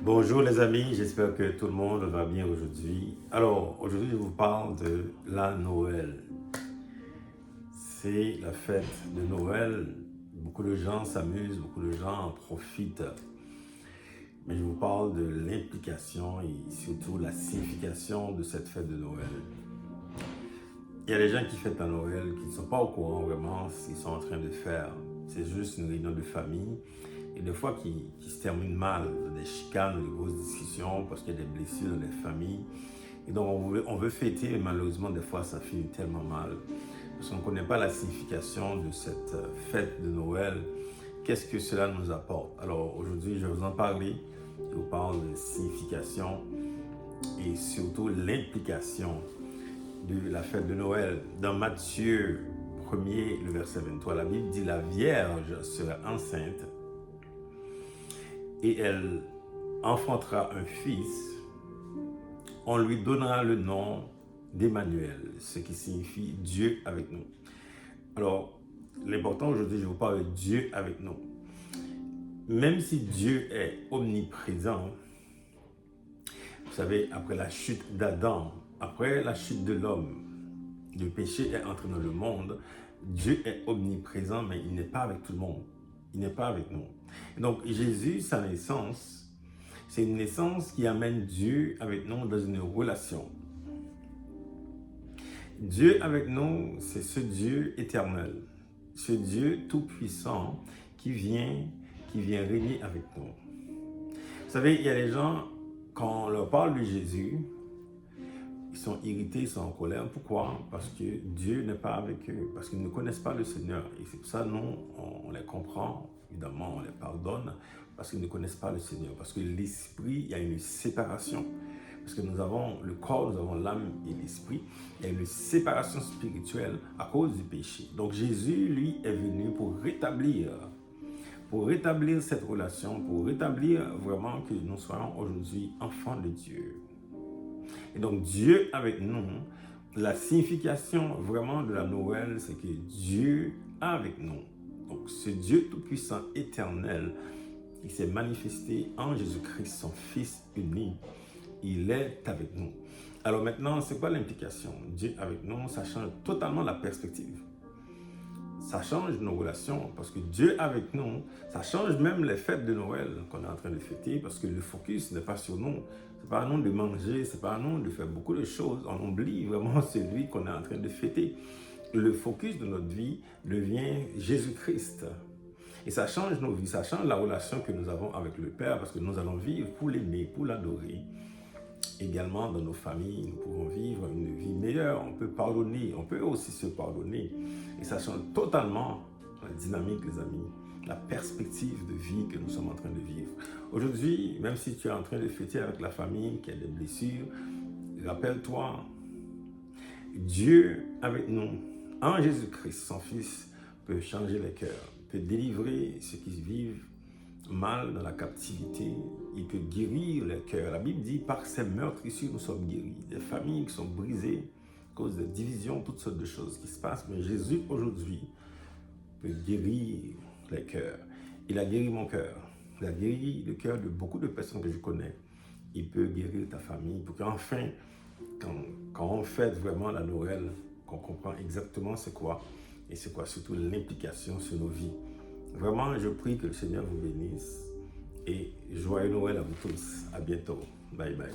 Bonjour les amis, j'espère que tout le monde va bien aujourd'hui. Alors, aujourd'hui je vous parle de la Noël. C'est la fête de Noël. Beaucoup de gens s'amusent, beaucoup de gens en profitent. Mais je vous parle de l'implication et surtout la signification de cette fête de Noël. Il y a des gens qui fêtent la Noël qui ne sont pas au courant vraiment ce qu'ils sont en train de faire. C'est juste une réunion de famille. Et des fois qui se terminent mal, des chicanes, des grosses discussions parce qu'il y a des blessures dans les familles. Et donc on veut fêter, mais malheureusement des fois ça finit tellement mal. Parce qu'on ne connaît pas la signification de cette fête de Noël. Qu'est-ce que cela nous apporte? Alors aujourd'hui je vais vous en parler. Je vous parle de signification et surtout l'implication de la fête de Noël. Dans Matthieu 1er, le verset 23, la Bible dit la Vierge sera enceinte et elle enfantera un fils. On lui donnera le nom d'Emmanuel, ce qui signifie Dieu avec nous. Alors, l'important aujourd'hui, je vous parle de Dieu avec nous. Même si Dieu est omniprésent, vous savez, après la chute d'Adam, après la chute de l'homme, le péché est entré dans le monde, Dieu est omniprésent, mais il n'est pas avec tout le monde. Il n'est pas avec nous. Et donc, Jésus, sa naissance, c'est une naissance qui amène Dieu avec nous dans une relation. Dieu avec nous, c'est ce Dieu éternel, ce Dieu tout-puissant qui vient régner avec nous. Vous savez, il y a des gens, quand on leur parle de Jésus, ils sont irrités, ils sont en colère. Pourquoi? Parce que Dieu n'est pas avec eux, parce qu'ils ne connaissent pas le Seigneur. Et c'est pour ça, nous, on les comprend, évidemment, on les pardonne, parce qu'ils ne connaissent pas le Seigneur. Parce que l'esprit, il y a une séparation. Parce que nous avons le corps, nous avons l'âme et l'esprit. Il y a une séparation spirituelle à cause du péché. Donc Jésus, lui, est venu pour rétablir cette relation, pour rétablir vraiment que nous soyons aujourd'hui enfants de Dieu. Et donc Dieu avec nous, la signification vraiment de la Noël, c'est que Dieu est avec nous. Donc ce Dieu tout-puissant éternel, il s'est manifesté en Jésus-Christ, son Fils unique. Il est avec nous. Alors maintenant, c'est quoi l'implication? Dieu avec nous, ça change totalement la perspective. Ça change nos relations parce que Dieu avec nous, ça change même les fêtes de Noël qu'on est en train de fêter parce que le focus n'est pas sur nous. C'est pas à nous de manger, c'est pas à nous de faire beaucoup de choses. On oublie vraiment celui qu'on est en train de fêter. Le focus de notre vie devient Jésus-Christ. Et ça change nos vies, ça change la relation que nous avons avec le Père parce que nous allons vivre pour l'aimer, pour l'adorer. Également dans nos familles, nous pouvons vivre une vie meilleure, on peut pardonner, on peut aussi se pardonner. Et ça change totalement la dynamique, les amis, la perspective de vie que nous sommes en train de vivre. Aujourd'hui, même si tu es en train de fêter avec la famille qui a des blessures, rappelle-toi, Dieu avec nous, en Jésus-Christ, son Fils, peut changer les cœurs, peut délivrer ceux qui vivent mal dans la captivité, il peut guérir les cœurs. La Bible dit, par ces meurtrissures, nous sommes guéris. Des familles qui sont brisées à cause de divisions, toutes sortes de choses qui se passent. Mais Jésus, aujourd'hui, peut guérir les cœurs. Il a guéri mon cœur. Il a guéri le cœur de beaucoup de personnes que je connais. Il peut guérir ta famille pour qu'enfin, quand on fête vraiment la Noël, qu'on comprend exactement c'est quoi, et c'est quoi surtout l'implication sur nos vies. Vraiment, je prie que le Seigneur vous bénisse et joyeux Noël à vous tous. À bientôt. Bye bye.